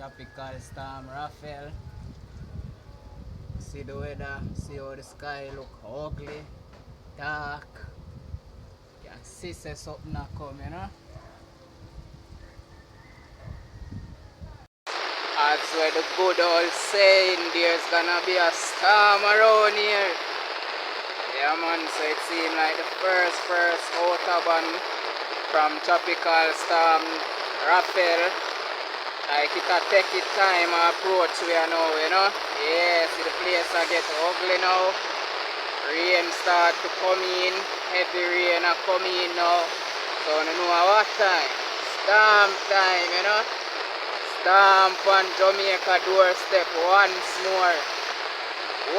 Tropical Storm Rafael. See the weather, see how the sky look ugly, dark. You can see something not come, you know. As where the good old saying, there's gonna be a storm around here. Yeah man, so it seems like the first autobahn from Tropical Storm Rafael. Like it'll take it time to approach where now, you know. Yeah, see the place I get ugly now. Rain start to come in, heavy rain are coming in now. So you know what time? Storm time, you know. Storm on Jamaica doorstep once more.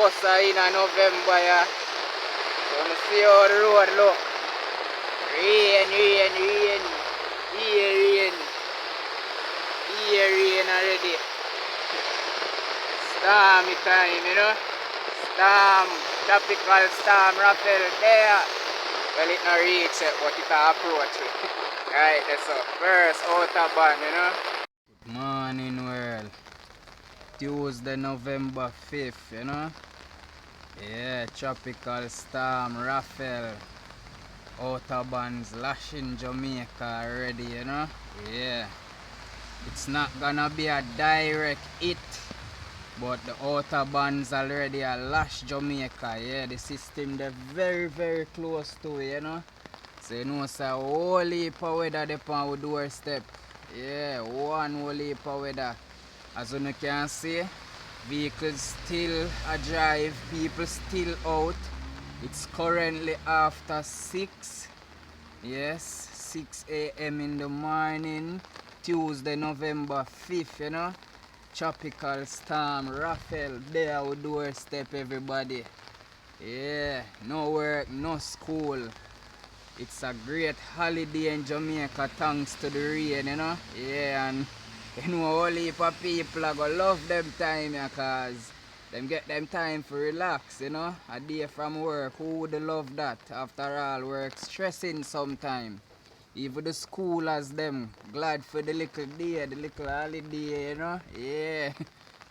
What's in November, yeah. So you see how the road look. Rain. Here rain already. Stormy time, you know. Storm, Tropical Storm Rafael there. Well, it not reach it, but it approach it. Right, that's the first autobahn, you know. Good morning, world. Tuesday, November 5th, you know. Yeah, Tropical Storm Rafael. Autobahns lashing Jamaica already, you know. Yeah. It's not gonna be a direct hit, but the autobahns already are lash Jamaica. Yeah, the system they're very close to it, you know. So you know, so whole heap of weather upon our doorstep. Yeah, one whole heap of weather. As you can see, vehicles still a drive, people still out. It's currently after 6. Yes, 6 a.m. in the morning. Tuesday, November 5th, you know. Tropical Storm Rafael, there our doorstep, everybody. Yeah, no work, no school. It's a great holiday in Jamaica thanks to the rain, you know. Yeah, and you know, all heap of people are gonna love them time, yeah, cause them get them time for relax, you know. A day from work, who would love that? After all, work stressing sometime. Even the school has them glad for the little day, the little holiday, you know. Yeah,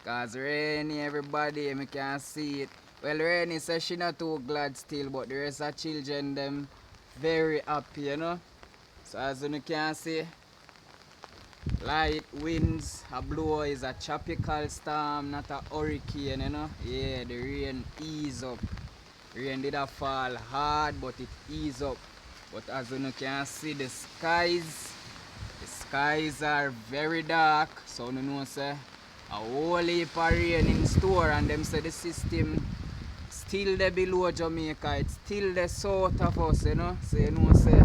cause rainy everybody, I can see it. Well, Rainy says she not too glad still, but the rest of children them very happy, you know. So as you can see, light winds a blow is a tropical storm, not a hurricane, you know. Yeah, the rain ease up. Rain did fall hard, but it ease up. But as you can see, the skies are very dark. So you know say a whole heap of rain in store, and them say the system still there below Jamaica. It's still the south of us, you know. So you know say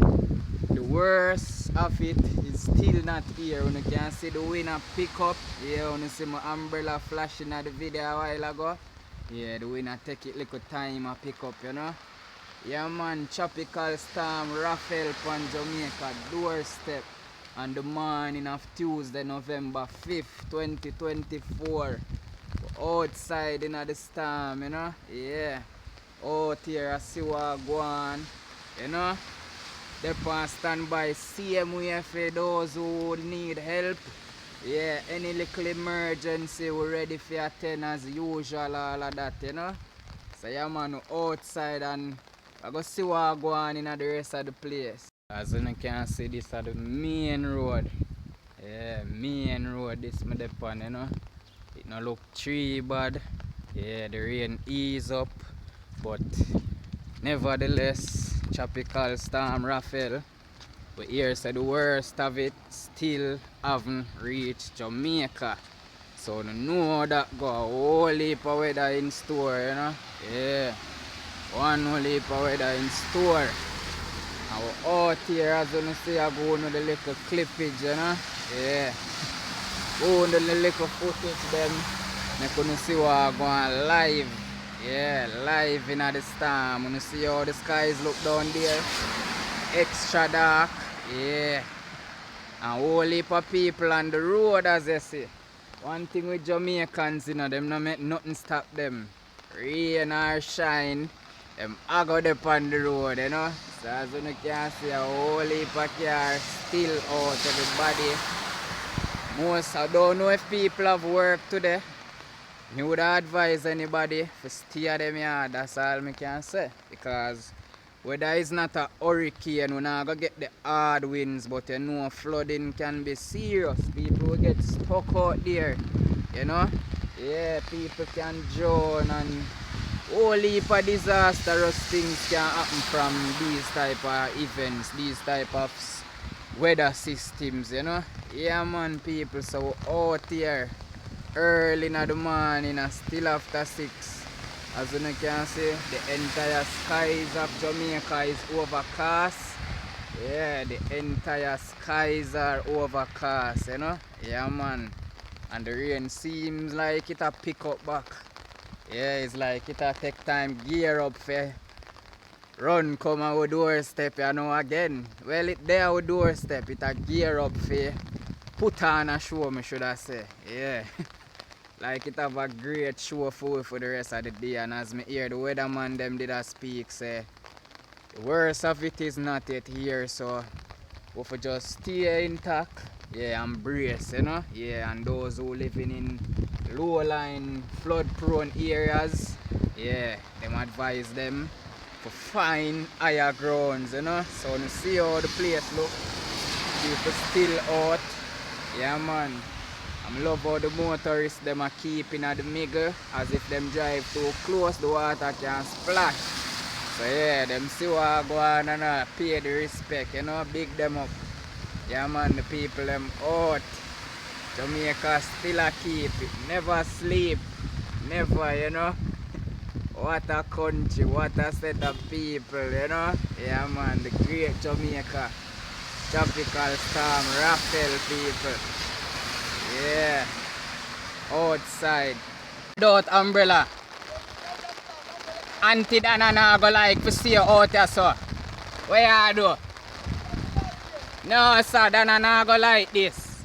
the worst of it is still not here. You can see the wind pick up. Yeah, you see my umbrella flashing at the video a while ago. Yeah, the wind take it little time to pick up, you know. Yeah man, Tropical Storm Rafael on Jamaica doorstep on the morning of Tuesday, November 5th, 2024. Outside in the storm, you know. Yeah. Out here I see what go on, you know. They on standby same way for those who need help. Yeah, any little emergency we're ready for attend as usual, all of that, you know. So yeah man, outside and I go see what go on in the rest of the place. As you can see, this is the main road. Yeah, main road this me depend, you know. It no look tree bad. Yeah, the rain ease up. But nevertheless, Tropical Storm Rafael, we hear say the worst of it still haven't reached Jamaica. So you know that go a whole heap of weather in store, you know. Yeah. One whole heap of weather in store. And we're out here, as you see, I go on the little clippage, you know. Yeah. Go on the little footage them. I couldn't see what going live. Yeah, live in the storm. You see how the skies look down there. Extra dark. Yeah. And whole heap of people on the road, as you see. One thing with Jamaicans, you know, them no make nothing stop them. Rain or shine, them I go up on the road, you know. So as you can see, a whole heap of cars still out, everybody Most I don't know if people have work today. I would advise anybody to stay at them yard, that's all I can say. Because whether it's not a hurricane, we're not going to get the hard winds, but you know flooding can be serious. People will get stuck out there, you know. Yeah, people can drown and whole heap of disastrous things can happen from these type of events, these type of weather systems, you know. Yeah man, people, so out here early in the morning and still after 6. As you can see, the entire skies of Jamaica is overcast. Yeah, the entire skies are overcast, you know. Yeah man. And the rain seems like it'll pick up back. Yeah, it's like it'll take time gear up for run come our doorstep, you know, again. Well, it there our doorstep, it'll gear up for put on a show, me should I say. Yeah. Like it have a great show for the rest of the day, and as me hear the weatherman them did a speak, say the worst of it is not yet here, so we have just stay intact, yeah, and brace, you know, yeah, and those who living in low-lying, flood-prone areas, yeah, them advise them to find higher grounds, you know, so you see how the place look, people still out, yeah man. I love how the motorists them are keeping at the middle, as if them drive too close the water can splash. So yeah, them see what go on and pay the respect, you know, big them up. Yeah man, the people them out. Jamaica still a keep it, never sleep, never, you know. What a country, what a set of people, you know. Yeah man, the great Jamaica, tropical storm Rafael people. Yeah, outside. Without umbrella. Auntie Dana na go like to see you out here, so. Where you do? No, sir, Dana na go like this.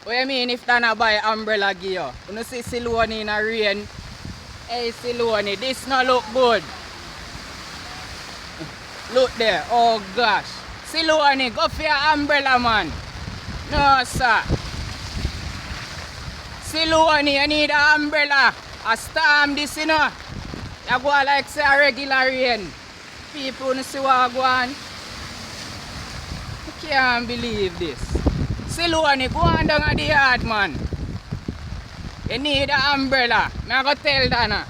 What you mean if Dana buy umbrella gear? You know see Solaine in a rain? Hey Solaine, this no look good. Look there, oh gosh. Solaine, go for your umbrella, man. No, sir. Solaine, you need an umbrella. A storm this, you know. You go like say a regular rain. People don't see what go on. I can't believe this. Solaine, go on down at the yard, man. You need an umbrella. I'm going to tell Dana.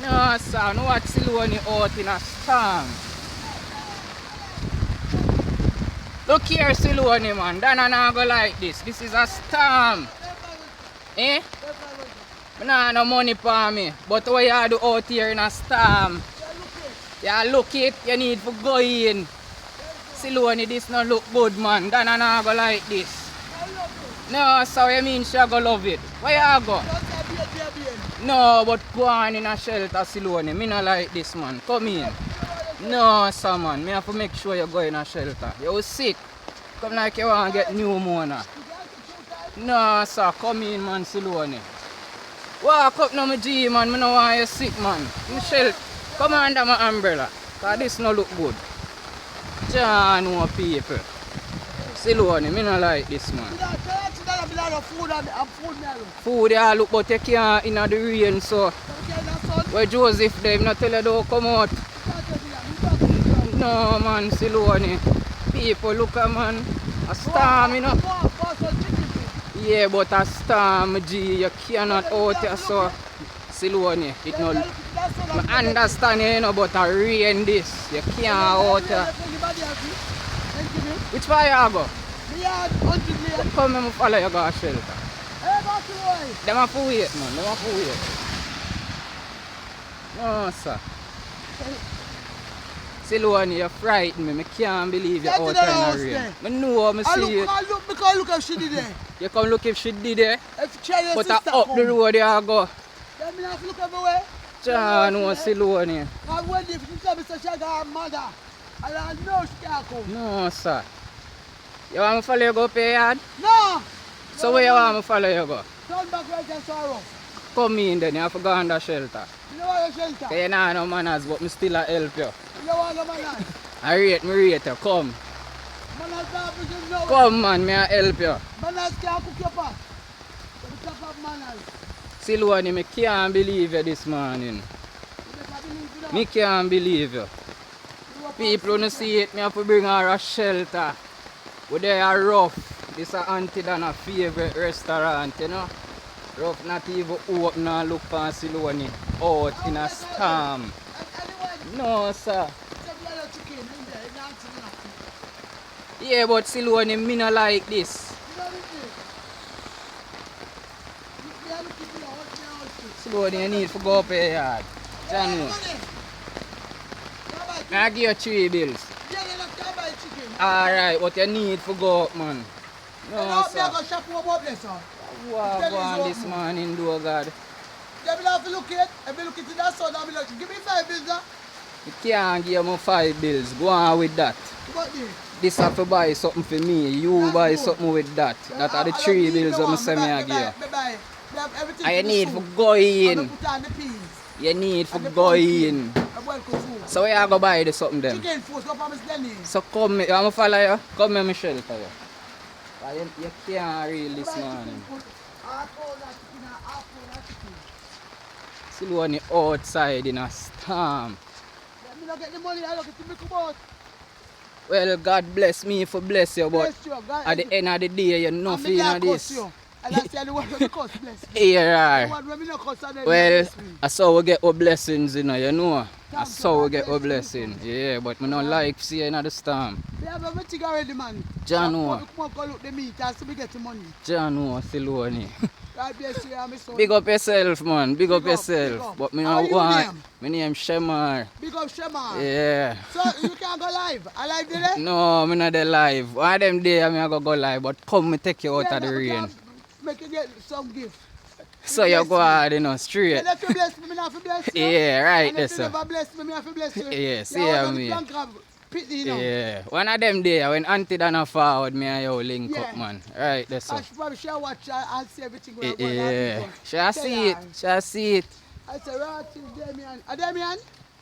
No, sir. No watch Solaine out in a storm. Look here, Solaine, man. Dana not go like this. This is a storm. Eh? I don't no money for me. But what you do out here in a storm? You look it, you need to go in. Solaine, this not look good, man. Dana not go like this. No, so you mean she go love it? Where you go? No, but go on in a shelter, Solaine. Me not like this, man. Come in. No, sir, man. Me have to make sure you go in a shelter. You're sick. Come like you want to get pneumonia. No, sir. Come in, man, Solaine. Walk up now, my G, man. I don't want you sick, man. Michelle, come under my umbrella. Because this no look good. John, no people. Solaine, me not like this, man. Food, yeah, look, but you can't in the rain, so. Where Joseph, they not tell you don't come out. No man, Solaine. People look at man. A storm, you know. Yeah, but a storm, G, you cannot out here, so Solaine. It not. I understand you know, but a rain this. You can't out here. Which way you go? Come and follow you go to shelter. Them have to wait, man. Them have to wait. No, sir. Solaine, you frighten me. I can't believe you're out there in the rain. I know I see you. Because look if she did there. You come look if she did there. But sister up the road you go. Then me have to look everywhere. John, no, Solaine. And when if she tell me say she got her mother, and I know she can't come. No, sir. You want me to follow you go up your yard? No! So where you want me to follow you go? Turn back right and sorrow. Come in then, you have to go under shelter. You know what your shelter? You know no manners, but I still help you. You know what the man? I rate you, come. Manners can't cook him now. Come man, me I help you. Manners can't cook your pot. So the top of manners. Solaine, me can't believe you this morning. You better believe it now. Me can't believe you. People don't see it, me have to bring her a shelter. But they are rough. This is Auntie Dana's favorite restaurant, you know. Rough not even open and look for Solaine out in a storm. No, sir. Yeah, but Solaine, me not like this. Solaine, you need to go up your yard. Janu, I give you 3 bills. Alright, but you need to go up, man. No, sir. What going this morning, though, God? They will have to look at, if you look into that sun, I will like, give me 5 bills, huh? You can't give me 5 bills. Go on with that. What do? This have to buy something for me. You That's buy good. something with that. That are the I 3 don't need bills no I'm one. saying I give you. We have everything And you for the need to soup. go And in. we put on the peas. You need to And the go pumpkin. in. And welcome food. So where you go buy the something then? Chicken food, go for Miss Denny. So come, I'm going to follow you. Come here, Michelle, for you. But you can't reel this morning. Solaine outside in a storm. Let me not get the money, I look at the about. Well, God bless me for bless you, but Bless you, God. at the end of the day, you're not And me feeling can't curse this. you. And that's the only one when me curse, bless me. Here The are. one when me not curse, and then Well, bless me. that's how we get our blessings, you know. Thank That's you, how we God get our bless you. blessing. Yeah, but me not like seeing the storm. We have everything already, man. Janu. Come on, go look the meat, and so we get the money. Janu, Solaine. God bless you, and my son. Big up yourself, man. Big up Big up, yourself. big up. But me How not you want. name? My name Shemar. Big up Shema. Yeah. So you can't go live. I live there? No, me not there live. One of them day I go live, but come me take you out of the but we rain. can make you get some gift. So you bless go me. out, you know, You straight. have to bless me, me not to bless you. Yeah, right And there, if you sir. never bless me, me have to bless you. Yeah, see You how want me. the plank of pity, you know. Yeah, one of them day when Auntie Dana forward, me and you link Yeah. up, man. Right there, so. I should probably shall watch and see everything going on. Yeah, shall see it, shall see it. I say, right, Damian. Damian?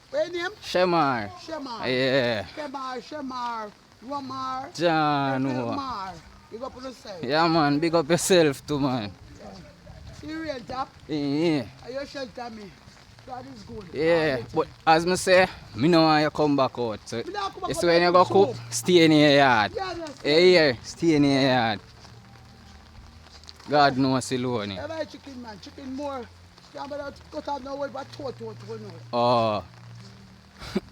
What your name? Shemar. Shemar. Yeah, Shemar, Romar, Janu. Mar. You go put yourself. Yeah, man, big up yourself too, man. You real top. Yeah, And you shelter me. God is good. yeah. But as me say, me know want you come back out. So, Me not come back you out see when you and go cook cook, stay in your yard. Yeah, yes. Yeah, stay in your yard. God knows Solaine. I buy chicken, man. Chicken more. Can't better cut off no way, but two no. Oh,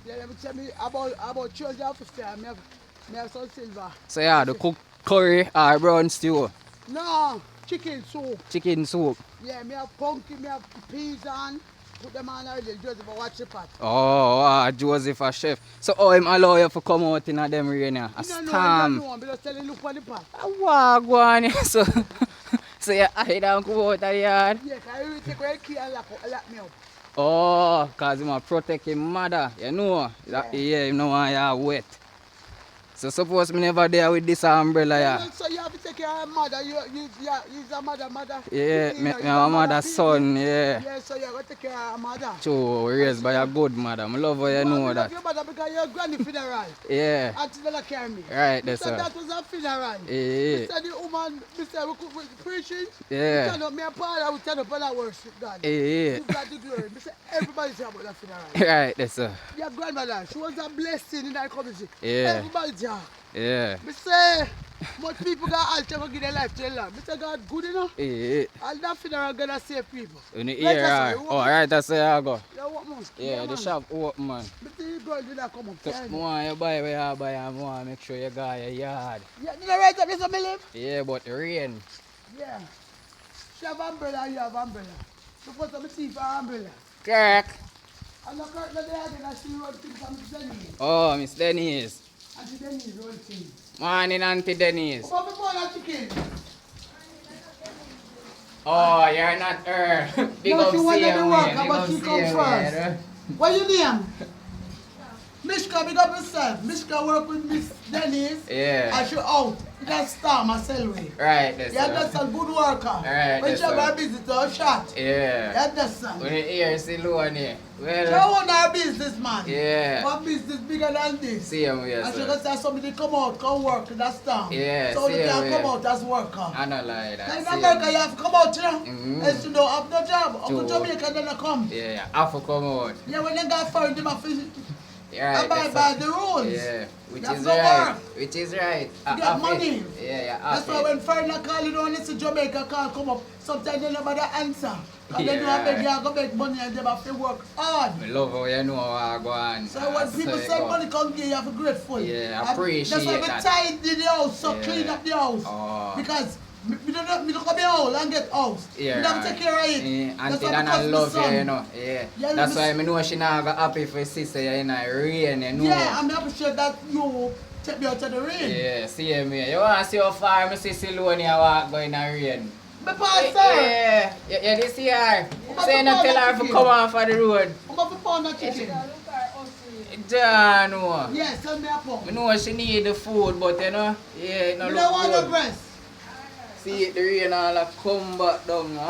Yeah, let me tell me about children of 50. Me have some silver. so yeah, the cook curry or brown stew, No, chicken soup. chicken soup. Yeah, me have pumpkin, me have peas on. Put them on early, just for watch the pot. Oh, Joseph a chef. So how him allow you to come out in a them rain here? A You don't storm. know, but just tell you look for the pot. Wow, go on. So, so you hide and come out of the yard? Yeah, because I will take away the key and lock me up. Oh, because he want protect his mother. You know? That, yeah, him no want you wet. So suppose me never there with this umbrella, yeah. So you have to take care of your mother. You're a mother. Yeah, You me know, my you're a mother's baby. son, yeah. Yeah, so you have to take care of your mother. True, raised by a good mother. I love how you know love that. your mother because you're granny funeral. Yeah, Auntie Bella carry me. right, Me that's said all. that was a funeral. Yeah, Me said the woman, me said we preaching. Yeah. We turn up, me and Paula, we turn up and I worship God. yeah. Give God the glory. Me said everybody say about that funeral. Right, that's all. Your grandmother, she was a blessing in that community. Yeah. Everybody say. Yeah, Me say, much people got altar to give their life to the Lord. Me say God good enough. yeah. All that funeral gonna save people. In the Like ear, I right? say, Oh, right, that's where I go. You know what, man? Yeah, the man. shop open, man. Me see the girl did not come up. So, Yeah, more you buy where you buy and more make sure you got your yard. did I write up this on me live? Yeah, but the rain. Yeah. She have umbrella, you have umbrella. Supposed to be see for umbrella. Kirk. And the curtain there again, I see road things from Miss Denise. Oh, Miss Denise. And the Denise road things. Morning, Auntie Denise. Come on, that chicken. Oh, you're not her. Big No, up she wanted to CMA, work, big but up she come CMA, first. eh? What you name? Mishka, big up yourself. Mishka work with Miss Denise. Yeah. And she out. That's Storm Rafael way. Right, that's You understand? Good worker. Right, When that's you have a business or shot. Yeah. You understand? When you hear Solaine, well, You own our business, man. Yeah. What business bigger than this? See him here, And you sir. can say somebody come out, come work, that's Storm. Yeah, So you see can him come here. out as worker. I don't like that. Like in See America, him. you have to come out, you know? Mhm. Else you don't have no job. Up to True. Jamaica, then you come. Yeah, I have to come out. Yeah, when they got foreign, they have to Yeah, abide by the rules. Yeah, which You have is to right. work. Which is right. You get money. Yeah, yeah. That's why when foreigner call, you don't listen to Jamaica call come up. Sometimes they nobody answer. And they don't beg you go make money and they have to work hard. I love how you know how I go on. So when people send money come give you, have to be grateful. Yeah, I appreciate that. That's why I tidy the house, so Yeah. clean up the house. Oh. Because me don't come to house and get house. Yeah, Me don't take care of it. Auntie why Dana because my love you, son. you know. Yeah. Yeah, That's me why I know she not go happy for sister you in the rain, you know. Yeah, I'm appreciate that you take me out of the rain. Yeah, see me. You want to see how far me see Solaine walk go in the rain? Me pass Yeah, yeah, this year. Say not tell her to come off of the road. I'm up to pound that chicken. John, no. Yes, send me a pound. I know she need the food, but you know, yeah, it no You look don't want no good. breast. See it, the rain all a come back down I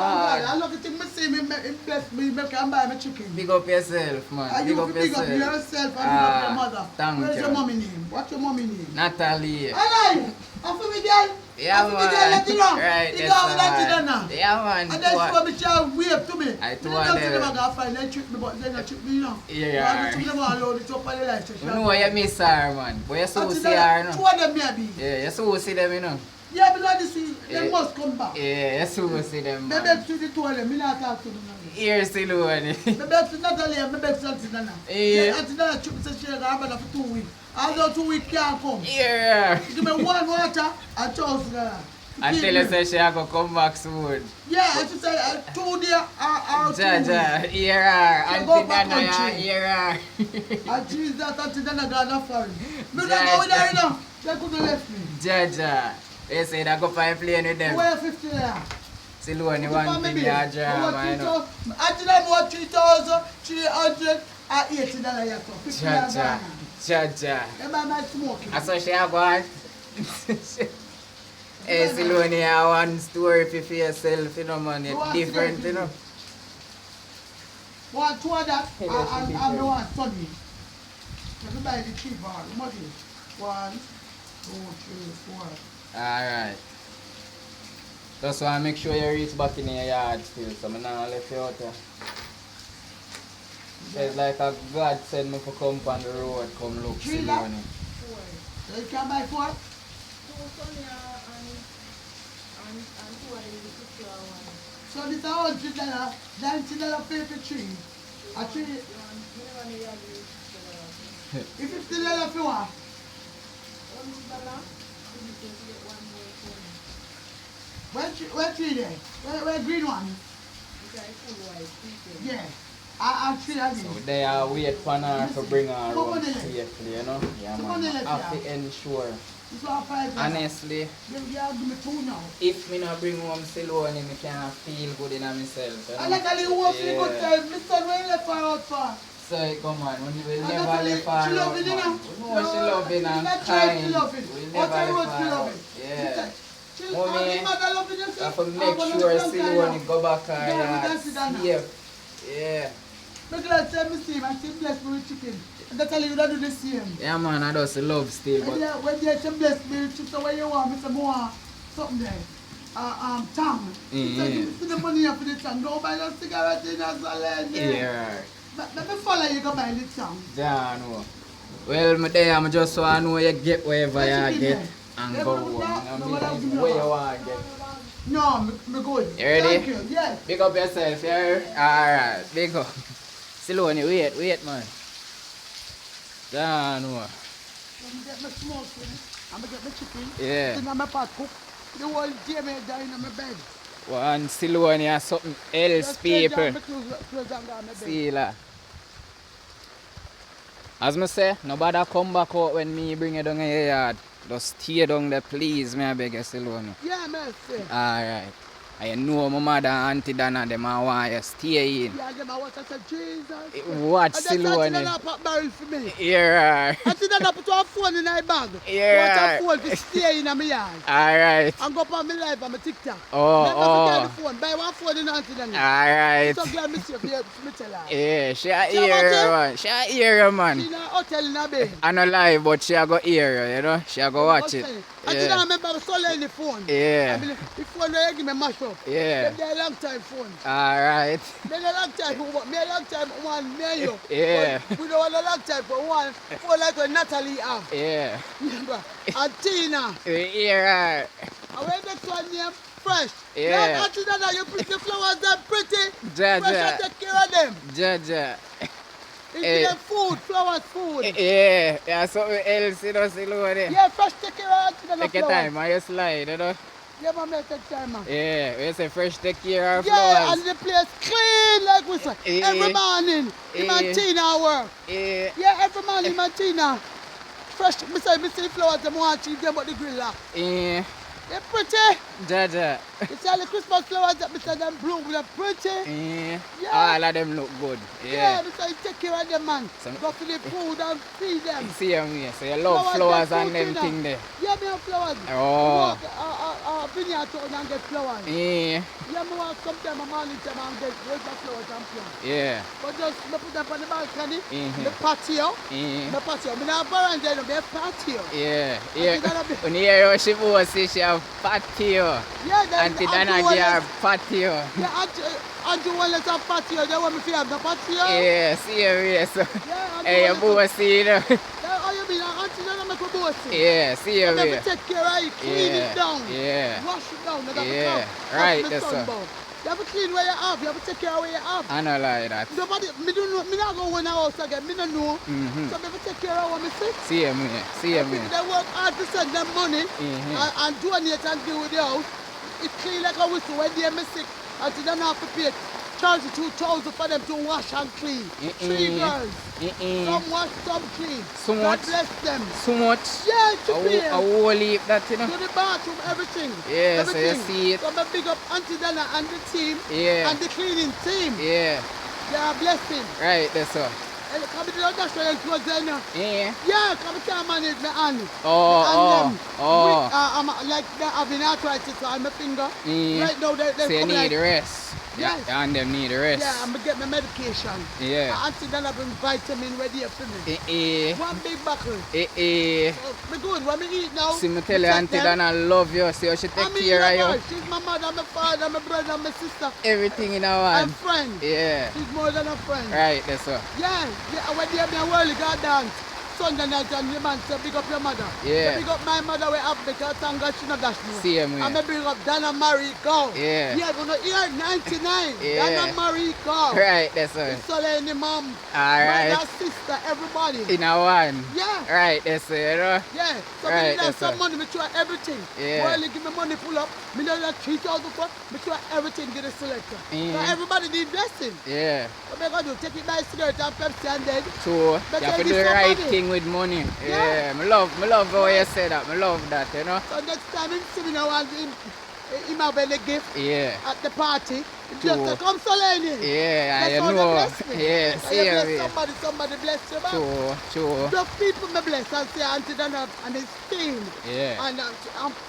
hard. love it. Me see me bless me, make and buy me chicken. Big up yourself, man. And Big you up big up yourself. yourself and big up your mother. Thank Where's you. your mommy name? What's your mommy name? Natalie. Alright, I'm for me girl. Yeah, I'm for me girl, let you know. Right, You know that you that's know. Yeah, man. And then she want me to wave to me. I Me told don't see her. them gonna find they trick me, but they not trick me, you know. Yeah. But them gonna load it up on the light. You know you miss her, man. But you so Until see her, two no? of them maybe. Yeah, you so see them, you know. Yeah, because this is, they Yeah. must come back. Yeah, you so see them, Me man. beg to the two of them, me not talk to them. Here, Solaine. Me beg to Natalie, me beg to Auntie Nana. Yeah. Auntie Nana trick me say she gonna have her for 2 weeks. Although 2 weeks can't come. Here. Give me one water and $1,000. Until you say she go come back soon. Yeah, and she say 2 days or 2 weeks. Jaja, here are. You Auntie go back Dana, country. here are. And she is that Auntie Nana gone foreign. Me don't Jaja. go with her, you know. They couldn't left me. Jaja. They say that go find plane with them. Where 50 there? Solaine want to be a drama, you know. Auntie Nana want $3,380 here for 50 Jaja. Jaja. You buy my smoking. I saw she have one. Hey, Solaine, you have one story for yourself, you know, man. You It's want different, to you know. Want 2 of that Hey, and that's me want study. You can buy the cheap one. How much is it? 1, 2, 3, 4. Alright. Just want to make sure you reach back in your yard still, so I'm not left you out there. It's like a God send me to come on the road, come look, Three Solaine. So you can buy 4? So this is $100, $90 pay for 3. A 3. If $50 for what? Where 3 there? Where green one? Yeah. I 3 again. So they are wait for her to bring her Come on, home then. safely, you know? Yeah, Come on, man. then, Have let's to ensure. This one $5. Honestly, You give me 2 now. if me not bring home Solaine, me can't feel good in myself. You know? I like a little one feel good time. Mr. Where you left her out for? So come on, we will I never got leave her she out, love it, you man. know. We know she loving and Not try kind. to love it. We'll What never I leave want her to love out. it. Yeah. She, Mommy, the mother loving I yourself. have to make sure Solaine go back her Yeah, we yard can sit down now. safe. Yeah. Make glad say me see him and she bless me with chicken. And that's all you don't do the same. Yeah man, I just love still, When but she bless me with chicken, so what you want? Me say more something there. Tongue. She said, give me the money here for the tongue. Go buy the cigarette in a salad. yeah. Let me follow you go buy the tongue. Yeah, no. Well, me there, I just want to know you get whatever What you you get get? and Yeah, go but home. that- I no, mean, but I'll give you where that. you want to get. No, me good. You ready? Thank you. Yes. Big up yourself, yeah? Alright, big up. Solaine, wait, man. Yeah, no. I'm gonna get my smoking. I'm gonna get my chicken. Yeah. Then I'm pot cook. The whole day me down in my bed. One Solaine has something else, Just take down people. my clothes and go on my bed. See la. As me say, nobody come back out when me bring you down in your yard. Just stay down there, please, me I beg you, Solaine. Yeah, man. Alright. And you know my mother and Auntie Dana, them I want you stay in. Yeah, them I watch, I said, Jesus. Watch And then Auntie Solaine. Dana pop barrel for me. Yeah. Auntie Dana put her phone in her bag. Yeah. Watch her phone to stay in my yard. Alright. And go up on my live on my TikTok. Oh, Never oh. forget the phone. Buy one phone in Auntie Dana. Alright. So glad me see you me tell her. Yeah, she a She hear watch you, it? man. She a hear you, She man. in a hotel in a bed. I no lie, but she a go hear you know. She a go watch it. Auntie Dana remember I saw her in the phone. Yeah. I mean, the phone where you give me mash up. Yeah. Them they a long time phone. Alright. Me a long time, me a long time one, me and you. Yeah. But we don't want a long time for one. Phone like when Natalie have. Yeah. Remember? And Tina. You hear her. And when next one name Fresh. Yeah. Auntie Dana, you pretty flowers, them pretty. Ja, Fresh, ja. and take care of them. Jaja. Eat Hey. them food, flowers food. Yeah. Yeah, something else, you know, Solaine. Yeah, Fresh take care of Auntie Dana Take your flowers. time, and you slide, you know. Yeah, man, me take time, man. Yeah, we say Fresh take care of Yeah, flowers. and the place clean like we say. Eh. Every morning, him and Eh. Tina work. Yeah. Yeah, every morning, him and Tina. Fresh, me see flowers, them want to them but the grill up. Yeah. They're pretty. Jaja. You see all the Christmas flowers that me say them blue, they're pretty. Yeah. Yeah. All of them look good. Yeah, Yeah. me say take care of them, man. Some- Go for the food and feed them. See them here. So you love Flowers, flowers they're and them fruit, thing there. Yeah, me have flowers. Oh. Vineyard town and get flowers. Yeah. Yeah, me want sometime a morning time and get wait for flowers and plant. Yeah. But just me put them on the balcony, Mhm. the patio, Yeah. the patio. Me not veranda, no, me patio. Yeah. Auntie Yeah. Dana be- When you hear how she was, she have patio. Yeah, then Auntie Dana give her patio. Yeah, Auntie Wallace have patio. They want me to have the patio. Yeah, see you here. So, Yeah, Auntie hey, you Wallace. both see you know. Yeah, how you mean? Auntie Dana make a bossy. Yeah, see you I never here. take care of it, clean Yeah. it down. Yeah. Wash it down. Yeah, right, that's all. all. You have to clean where you have. You have to take care of where you have. I know like that. Nobody, me don't know. Me not go in the house again. Me don't know. Mhm. So me have to take care of what me see. See you here. See you People here. that work hard to send them money Mhm. and donate and deal with the house. It clean like a whistle when they miss sick. And they don't have to pay 32,000 for them to wash and clean. 3 girls. Some wash, some clean. So God much? bless them. So much. Yeah, to pay. A whole heap that, you know. To the bathroom, everything. Yeah, so you everything. see it. So I big up Auntie Dana and the team Yeah. and the cleaning team. Yeah. They are blessing. Right, that's all. And come to the industrial clothes there now. Yeah. Yeah, come can't manage my hand. Oh, My oh, hand, them. oh. I'm like they're having arthritis on my finger. Yeah. Right now they So you come need like, rest. Yeah, Yes. and them need rest. yeah, I'm gonna get my medication. Yeah. Auntie Dana bring vitamin ready for me. Eh, One big buckle. eh. So, me good. What me eat now? See me tell you, check Auntie them. Dana love you. See how she take I mean, care of you. She's my mother, my father, my brother, my sister, Everything in our my one. friend. Yeah. She's more than a friend. Right, that's all. Yeah, yeah. When they have me a whirly God dance, Sunday night and the man say big up your mother. Yeah. So big up my mother we have because thank God she not dash me. See him And here. me big up Dana Marie Go. Yeah. Yeah, gonna hear 99. Yeah. Dana Marie Go. Right, that's all. Solaine, mom, Alright. mother, sister, everybody. In a one. Yeah. Right, that's it, you know. Yeah, so Right, me need that's some right. money, me try everything. Yeah. While give me money pull up, me need like 3,000 for, me try everything get a selector. Mm. So everybody need blessing. Yeah. What me gonna do? Take it by cigarette and Pepsi and then. So But you have to then do the give right somebody. thing with money. Yeah. Yeah. Me love how you say that. Me love that, you know. So next time him see me now and him have any gift Yeah. at the party, he just True. say, come Solaine. Yeah, That's you how they know. bless me. Yeah, And see you you bless here. somebody bless you back. True. The people me bless and say Auntie Dana and his team. Yeah. And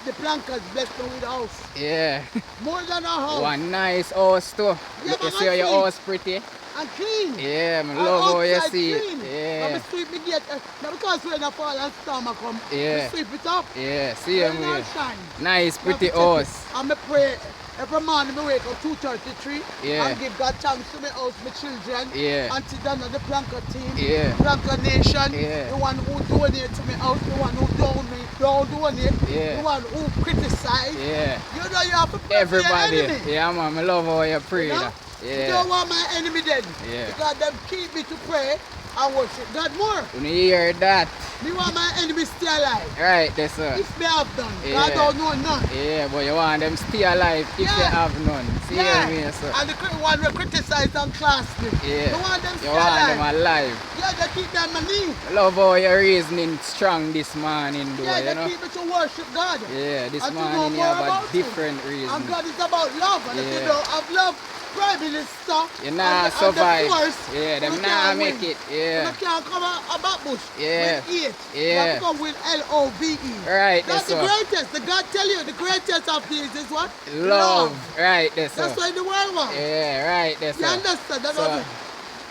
the plankers bless me with a house. Yeah. More than a house. One nice house too. Yeah, Look, you but see how I your see. house pretty? And clean. Yeah, me And love how you outside see it. clean. And Yeah. me sweep me gate. Now because when I fall and storm I come, Yeah. me sweep it up. Yeah, see Rain him and here. shine. Nice, You pretty have to check it. house. And me pray every morning me wake up 2:33 Yeah. and give God thanks to my house, my children, Yeah. Auntie Dana, the Planker team, Yeah. Planker Nation, Yeah. the one who donate to my house, the one who don't donate, Yeah. the one who criticize. Yeah. You know you have to pray Everybody. for your enemy. Yeah, man, I love how you pray. You know? that. You Yeah. don't want my enemy dead. Yeah. Because them keep me to pray and worship God more. You hear that? Me want my enemies stay alive. Right, that's it. If they have none, Yeah. God don't know none. Yeah, but you want them stay alive if Yeah. they have none. See Yeah. what I mean, sir? And the one we criticize and class me. Yeah. You want them You stay want alive. them alive. Yeah, they keep them money. I love how your reasoning strong this morning, though, Yeah, you they know? keep it to worship God. Yeah, this And to know morning you more have a about different Him. reason. And God is about love. And if you Yeah. don't have love, Prime Minister, You nah and survive. the force, Yeah, them you nah can't make win. it. Yeah. You can't come a back bush Yeah. with 8. Yeah. You come with LOVE. Right, That's that's the all. greatest. The God tell you, the greatest of these is what? Love. Right, that's That's all. why the world wants. Yeah, right, that's You all. understand? That's So- what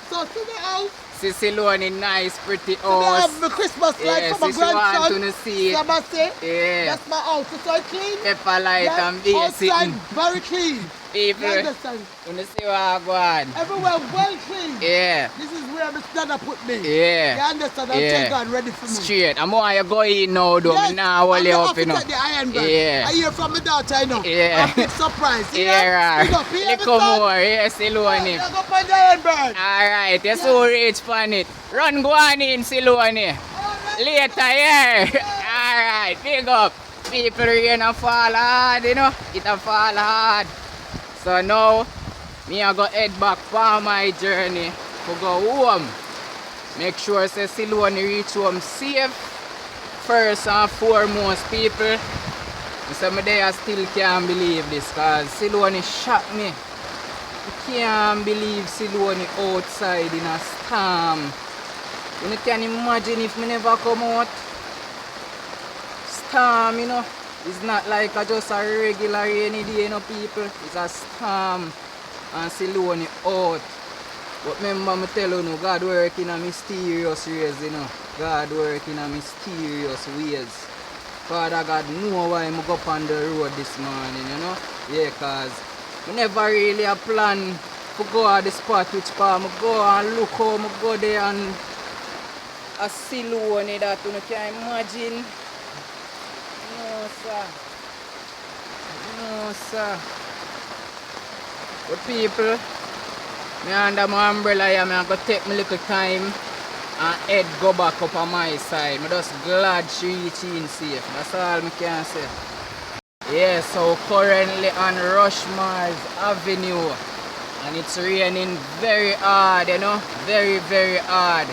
so to the house, Sicilian nice, pretty to the house. have my Christmas light Yeah, for my Sissy want grandson. to see it. Sabase. Yeah. That's my house. So it's clean. Pepper light Yeah, and beer outside sitting. very clean. You People, understand? you see what I go on. Everywhere well clean. Yeah. This is where my dad put me. Yeah. You understand? I'm Yeah. God ready for me. Straight. I'm want you go in now, though. Yes, Me nah hold you up, you know. the iron bag. Yeah. I hear from my daughter, I know. Yeah. I'm big surprise. Yeah, You know, right. Little more, yeah, Silone. You go find the iron bag. Alright, you're so rich on it. Run, go on in, Silone. Later, yeah. Alright, big up. People rain and fall hard, you know. It a fall hard. So now, me I go head back for my journey to go home. Make sure say Silone reach home safe. First and foremost, people. Some day I still can't believe this because Silone shocked me. I can't believe Silone outside in a storm. You can imagine if me never come out. Storm, you know. It's not like just a regular rainy day, you know, people. It's a storm. And Silone out. But remember me tell you, God work in a mysterious ways, you know. God work in a mysterious ways. Father God know why I go up on the road this morning, you know. Yeah, cause I never really a plan to go at the spot which part I go and look how I go there and a Silone that you can imagine. No sir. No sir. But people, me under my umbrella here, I go take my little time and head go back up on my side. I'm just glad she reached in safe. That's all I can say. Yeah, so currently on Rushmars Avenue and it's raining very hard, you know. Very, very hard.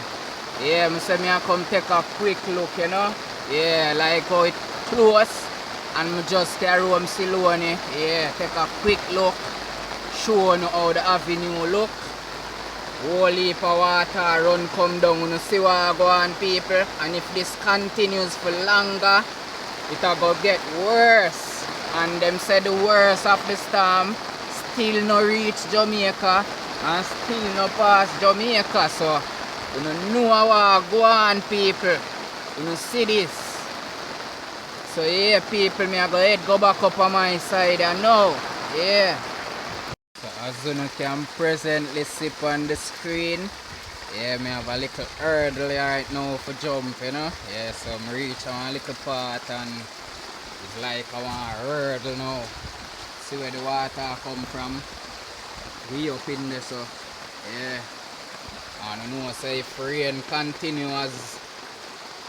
Yeah, I say I come take a quick look, you know. Yeah, like how it close and I just carry home Silone. Yeah, take a quick look. Show you how the avenue look. Whole heap of water run come down. You see what go on, people. And if this continues for longer, it'll go get worse. And them said the worst of the storm still no reach Jamaica and still no pass Jamaica. So you know what go on, people. You see this. So yeah, people, me I go ahead go back up on my side and now. Yeah. So as you can presently see on the screen, yeah, me have a little hurdle right now for jump, you know. Yeah, so I reach on a little part and it's like I want to hurdle now. See where the water come from. We up in there, so yeah. I don't know, say if rain continue as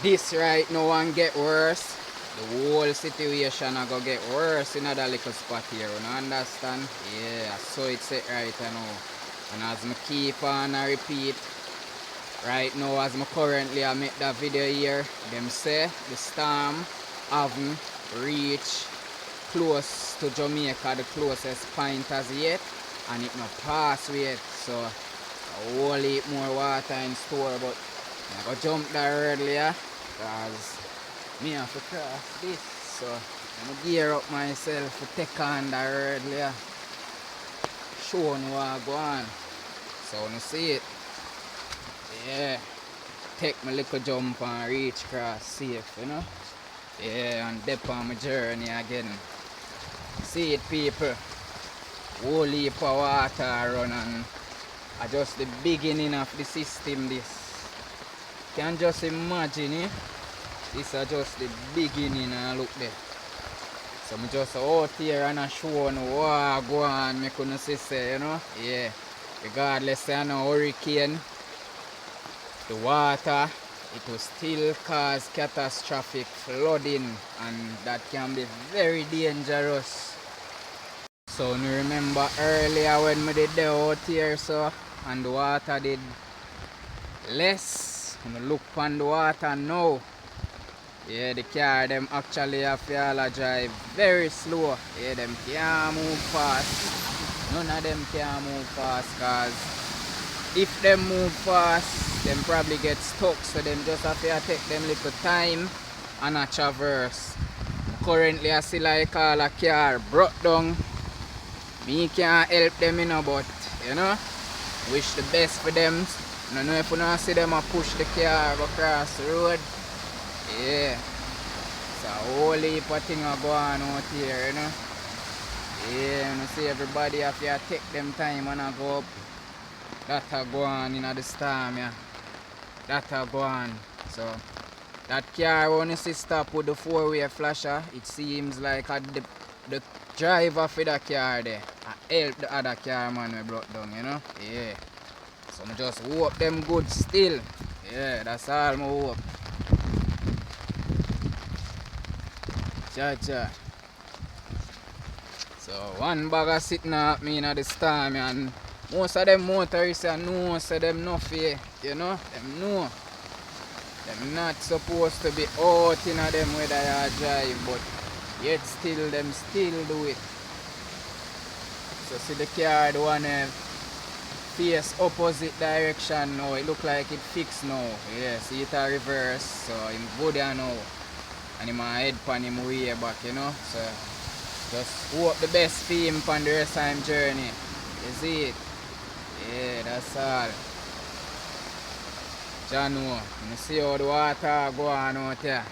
this right now and get worse, the whole situation are going to get worse in another little spot here, you know, understand? Yeah, so it's it right now. And as I keep on and repeat, right now as I currently I make that video here, them say the storm haven't reached close to Jamaica, the closest point as yet, and it not pass yet, so a whole heap more water in store, but I go jump there earlier because me have to cross this, so I'm gear up myself to take on the earlier, show you what I go on. So when you see it, yeah, take my little jump and reach across safe, you know. Yeah, and dip on my journey again. See it, people. Whole heap of water run and just the beginning of the system this. Can just imagine it. This is just the beginning and look there. So I'm just out here and I show you what go on, I couldn't say, you know. Yeah. Regardless of no hurricane. the water, it will still cause catastrophic flooding, and that can be very dangerous. So you remember earlier when we did the out here, so, and the water did less. You look on the water now. Yeah, the car them actually have to drive very slow. Yeah, them can't move fast. None of them can move fast, cause if them move fast, them probably get stuck. So them just have to take them little time and a traverse. Currently I see like all a car broke down. Me can't help them, you know, but you know, wish the best for them. I don't know if you don't see them a push the car across the road. Yeah, it's a whole heap of things going on out here, you know. Yeah, you see everybody have to take them time and go up. That go on in the storm, yeah. That go on. So that car when you see stop with the four-way flasher, it seems like the driver for the car there help the other car man we brought down, you know. Yeah. So I just hope them good still. Yeah, that's all I hope. Cha. So one bag of sitting up me in the storm, and most of them motorists know so them no fear, you know, them know. Them not supposed to be out in them whether you drive, but yet still them still do it. So see the car the one face opposite direction now, it look like it fixed now. Yeah, see it a reverse, so him good there now. And him a head pan him way back, you know. So just hope the best for him on the rest of him journey. You see it? Yeah, that's all. Jano, you see how the water go on out here.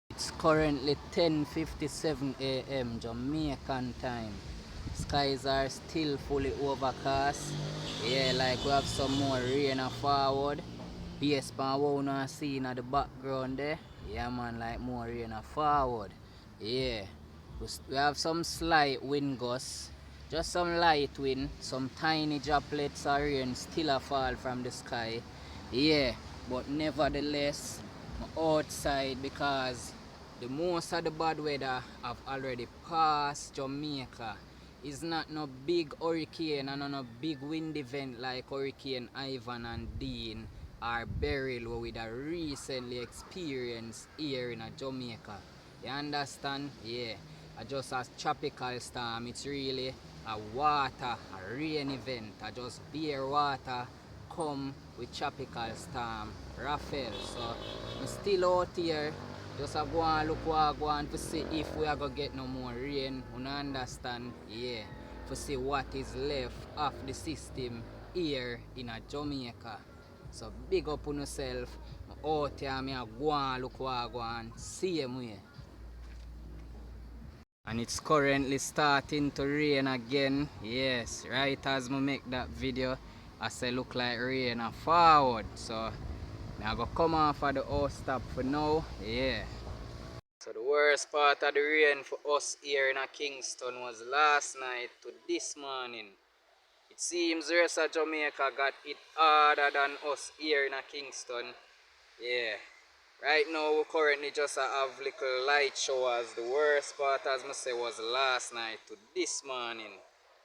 It's currently 10:57 AM Jamaican time. Skies are still fully overcast. Yeah, like we have some more rain forward. Based on what we not see in the background there. Yeah man, like more rain forward. Yeah. We have some slight wind gusts. Just some light wind. Some tiny droplets of rain still fall from the sky. Yeah. But nevertheless, I'm outside because the most of the bad weather have already passed Jamaica. It's not no big hurricane and no big wind event like Hurricane Ivan and Dean or Beryl what we recently experienced here in Jamaica. You understand? Yeah. Just a tropical storm. It's really a water, a rain event. Just bare water come with tropical storm Rafael. So I'm still out here. Just go and look what go on to see if we are gonna get no more rain. You understand? Yeah. To see what is left of the system here in Jamaica. So big up on yourself. Out here, me go and look what go on. Same way. And it's currently starting to rain again. Yes, right as I make that video, I say look like rain forward. So I'm gonna come off of the house stop for now. Yeah. So the worst part of the rain for us here in Kingston was last night to this morning. It seems the rest of Jamaica got it harder than us here in Kingston. Yeah. Right now we currently just have little light showers. The worst part as I say was last night to this morning.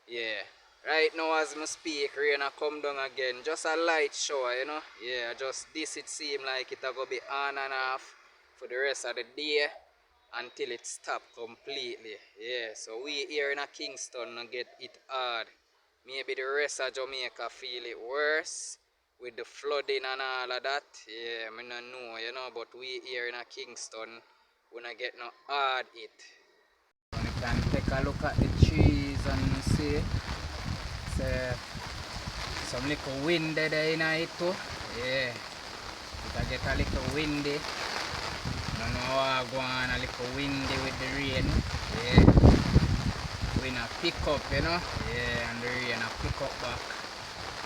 Yeah. Right now as I speak, rain come down again. Just a light shower, you know. Yeah, just this it seems like it will be on and off for the rest of the day until it stop completely. Yeah, so we here in Kingston get it hard. Maybe the rest of Jamaica feel it worse with the flooding and all of that. Yeah, I don't know, you know, but we here in Kingston, we not get no hard it. You can take a look at the trees and see some little wind there in it too. Yeah, it can get a little windy. I don't know how I go on a little windy with the rain. Yeah, wind a pick up, you know. Yeah, and the rain a pick up back.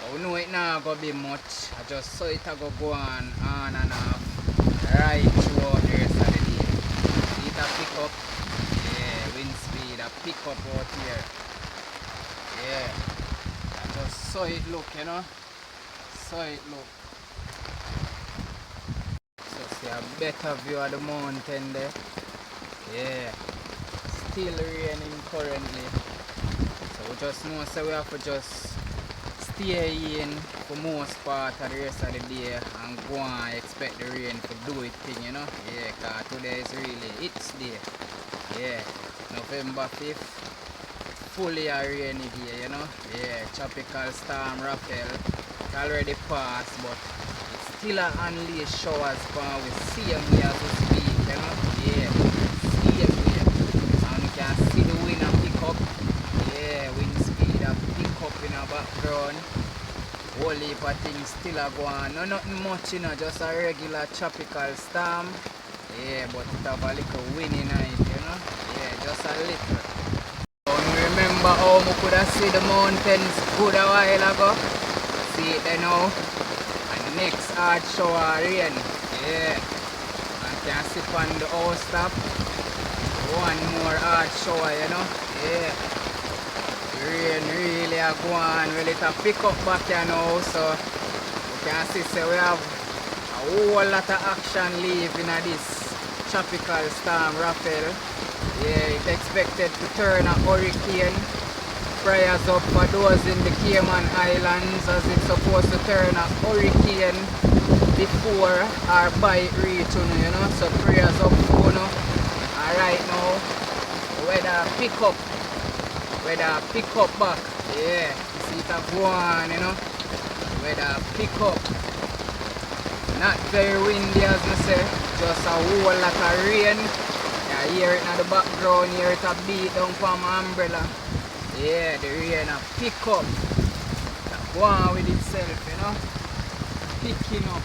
But we know it now gonna be much. I just saw it go on and off right throughout the rest of the day. See it a pick up. Yeah, wind speed a pick up out here. Yeah. I just saw it look, you know. Saw it look. See a better view of the mountain there. Yeah. Still raining currently. So we just know so we have to just stay in for most part of the rest of the day and go and expect the rain to do its thing, you know. Yeah, cause today is really its day. Yeah. November 5th. Fully a rainy day, you know. Yeah, tropical storm Rafael. It already passed, but it's still a unleashed showers for we same way as we speak, you know. Yeah, same way. And you can see the wind a pick up. Yeah, wind speed a pick up in the background. Whole heap of things still a go on. No nothing much, you know, just a regular tropical storm. Yeah, but it have a little wind in it, you know. Yeah, just a little. Remember how we could have seen the mountains good a while ago? See it there now. And next hard shower rain. Yeah. And can sit on the house top. One more hard shower, you know. Yeah. The rain really a go on. Well, it a pick up back here now. So you can see so we have a whole lot of action leaving in this tropical storm Rafael. Yeah, it's expected to turn a hurricane. Prayers up for those in the Cayman Islands as it's supposed to turn a hurricane before or by it reach, you know. So prayers up for you. And right now, weather pick up back. Yeah, see it a go on, you know. Weather pick up. Not very windy as I say, just a whole lot of rain. You hear it in the background, hear it a beat down from my umbrella. Yeah, the rain a pick up. Go on with itself, you know. Picking up.